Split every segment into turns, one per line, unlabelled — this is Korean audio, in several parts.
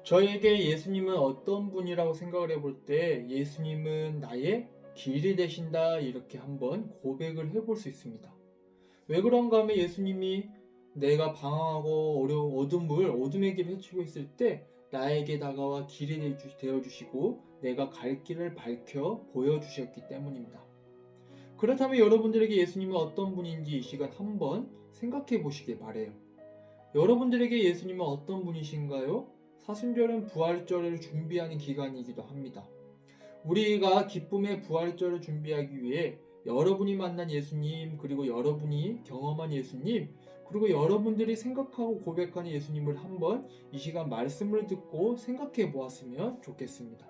저에게 예수님은 어떤 분이라고 생각을 해볼 때 예수님은 나의 길이 되신다 이렇게 한번 고백을 해볼 수 있습니다. 왜 그런가 하면 예수님이 내가 방황하고 어둠의 길을 헤치고 있을 때 나에게 다가와 길이 되어주시고 내가 갈 길을 밝혀 보여주셨기 때문입니다. 그렇다면 여러분들에게 예수님은 어떤 분인지 이 시간 한번 생각해 보시길 바래요. 여러분들에게 예수님은 어떤 분이신가요? 사순절은 부활절을 준비하는 기간이기도 합니다. 우리가 기쁨의 부활절을 준비하기 위해 여러분이 만난 예수님, 그리고 여러분이 경험한 예수님, 그리고 여러분들이 생각하고 고백하는 예수님을 한번 이 시간 말씀을 듣고 생각해 보았으면 좋겠습니다.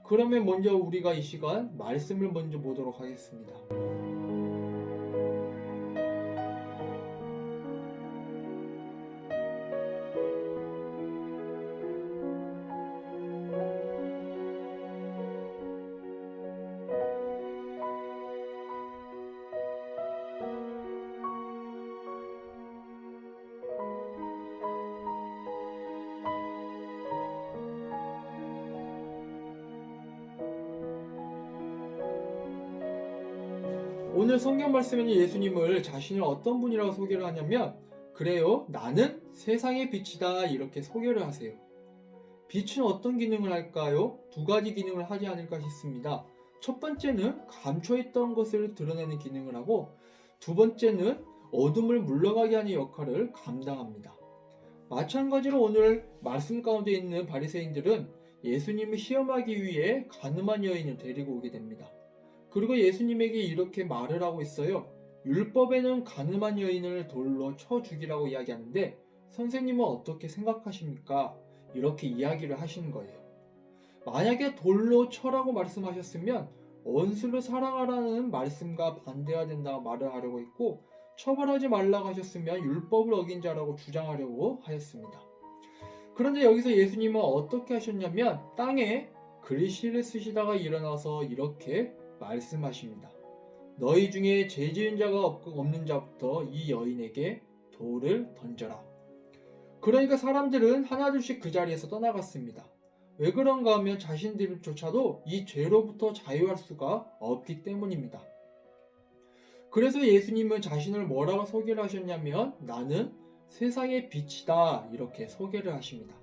그러면 먼저 우리가 이 시간 말씀을 먼저 보도록 하겠습니다. 오늘 성경 말씀에는 예수님을 자신을 어떤 분이라고 소개를 하냐면, 그래요, 나는 세상의 빛이다 이렇게 소개를 하세요. 빛은 어떤 기능을 할까요? 두 가지 기능을 하지 않을까 싶습니다. 첫 번째는 감춰있던 것을 드러내는 기능을 하고, 두 번째는 어둠을 물러가게 하는 역할을 감당합니다. 마찬가지로 오늘 말씀 가운데 있는 바리새인들은 예수님을 시험하기 위해 가늠한 여인을 데리고 오게 됩니다. 그리고 예수님에게 이렇게 말을 하고 있어요. 율법에는 가늠한 여인을 돌로 쳐 죽이라고 이야기하는데 선생님은 어떻게 생각하십니까? 이렇게 이야기를 하시는 거예요. 만약에 돌로 쳐라고 말씀하셨으면 원수를 사랑하라는 말씀과 반대가 된다고 말을 하려고 했고, 처벌하지 말라고 하셨으면 율법을 어긴 자라고 주장하려고 하였습니다. 그런데 여기서 예수님은 어떻게 하셨냐면 땅에 글씨를 쓰시다가 일어나서 이렇게 말씀하십니다. 너희 중에 죄 지은 자가 없는 자부터 이 여인에게 돌을 던져라. 그러니까 사람들은 하나둘씩 그 자리에서 떠나갔습니다. 왜 그런가 하면 자신들조차도 이 죄로부터 자유할 수가 없기 때문입니다. 그래서 예수님은 자신을 뭐라고 소개를 하셨냐면 나는 세상의 빛이다 이렇게 소개를 하십니다.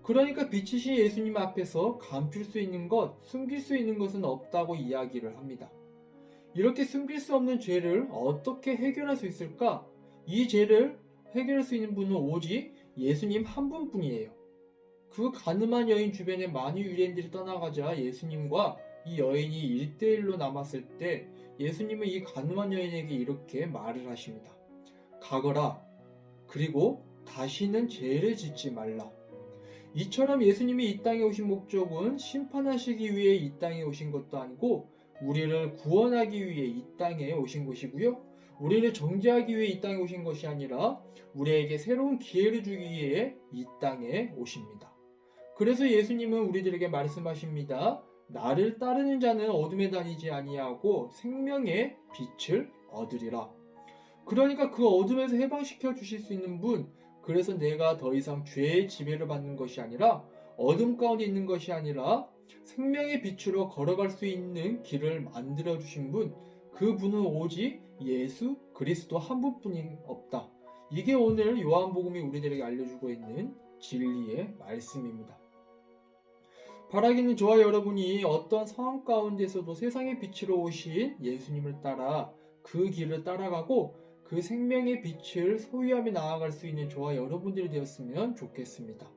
그러니까 빛이신 예수님 앞에서 감출 수 있는 것, 숨길 수 있는 것은 없다고 이야기를 합니다. 이렇게 숨길 수 없는 죄를 어떻게 해결할 수 있을까? 이 죄를 해결할 수 있는 분은 오직 예수님 한 분뿐이에요. 그 가늠한 여인 주변에 많은 유대인들이 떠나가자 예수님과 이 여인이 1대1로 남았을 때 예수님은 이 가늠한 여인에게 이렇게 말을 하십니다. 가거라. 그리고 다시는 죄를 짓지 말라. 이처럼 예수님이 이 땅에 오신 목적은 심판하시기 위해 이 땅에 오신 것도 아니고 우리를 구원하기 위해 이 땅에 오신 것이고요. 우리를 정죄하기 위해 이 땅에 오신 것이 아니라 우리에게 새로운 기회를 주기 위해 이 땅에 오십니다. 그래서 예수님은 우리들에게 말씀하십니다. 나를 따르는 자는 어둠에 다니지 아니하고 생명의 빛을 얻으리라. 그러니까 그 어둠에서 해방시켜 주실 수 있는 분, 그래서 내가 더 이상 죄의 지배를 받는 것이 아니라 어둠 가운데 있는 것이 아니라 생명의 빛으로 걸어갈 수 있는 길을 만들어 주신 분, 그 분은 오직 예수 그리스도 한 분뿐이 없다. 이게 오늘 요한복음이 우리들에게 알려주고 있는 진리의 말씀입니다. 바라기는 저와 여러분이 어떤 상황 가운데서도 세상의 빛으로 오신 예수님을 따라 그 길을 따라가고 그 생명의 빛을 소유하며 나아갈 수 있는 저와 여러분들이 되었으면 좋겠습니다.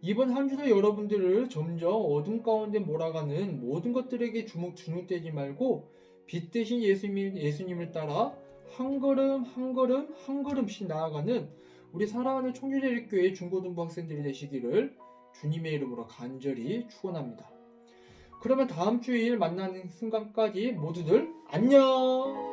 이번 한 주도 여러분들을 점점 어둠 가운데 몰아가는 모든 것들에게 주눅되지 말고 빛 대신 예수님을 따라 한 걸음 한 걸음 한 걸음씩 나아가는 우리 사랑하는 청주대립교회 중고등부 학생들이 되시기를 주님의 이름으로 간절히 축원합니다. 그러면 다음 주일 만나는 순간까지 모두들 안녕!